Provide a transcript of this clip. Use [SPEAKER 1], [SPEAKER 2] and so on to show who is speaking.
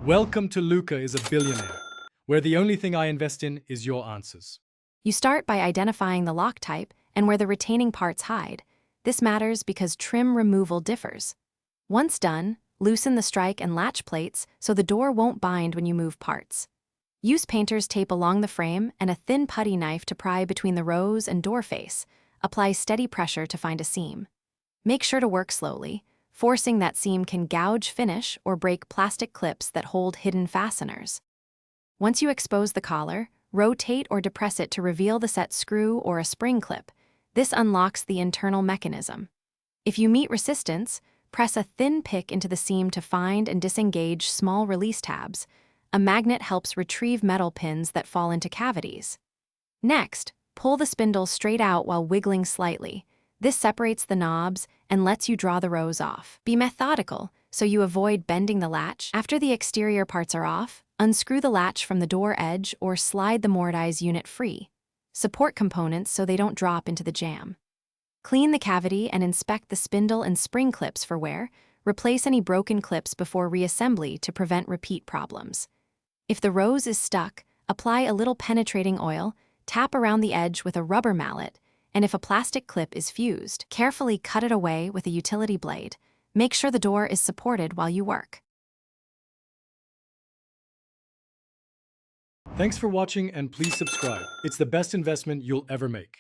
[SPEAKER 1] Welcome to Luca is a Billionaire, where the only thing I invest in is your answers.
[SPEAKER 2] You start by identifying the lock type and where the retaining parts hide. This matters because trim removal differs. Once done, loosen the strike and latch plates so the door won't bind when you move parts. Use painter's tape along the frame and a thin putty knife to pry between the rose and door face. Apply steady pressure to find a seam. Make sure to work slowly. Forcing that seam can gouge finish or break plastic clips that hold hidden fasteners. Once you expose the collar, rotate or depress it to reveal the set screw or a spring clip. This unlocks the internal mechanism. If you meet resistance, press a thin pick into the seam to find and disengage small release tabs. A magnet helps retrieve metal pins that fall into cavities. Next, pull the spindle straight out while wiggling slightly. This separates the knobs and lets you draw the rows off. Be methodical so you avoid bending the latch. After the exterior parts are off, unscrew the latch from the door edge or slide the Mortise unit free. Support components so they don't drop into the jamb. Clean the cavity and inspect the spindle and spring clips for wear. Replace any broken clips before reassembly to prevent repeat problems. If the rose is stuck, apply a little penetrating oil, tap around the edge with a rubber mallet, and if a plastic clip is fused, carefully cut it away with a utility blade. Make sure the door is supported while you work.
[SPEAKER 1] Thanks for watching and please subscribe. It's the best investment you'll ever make.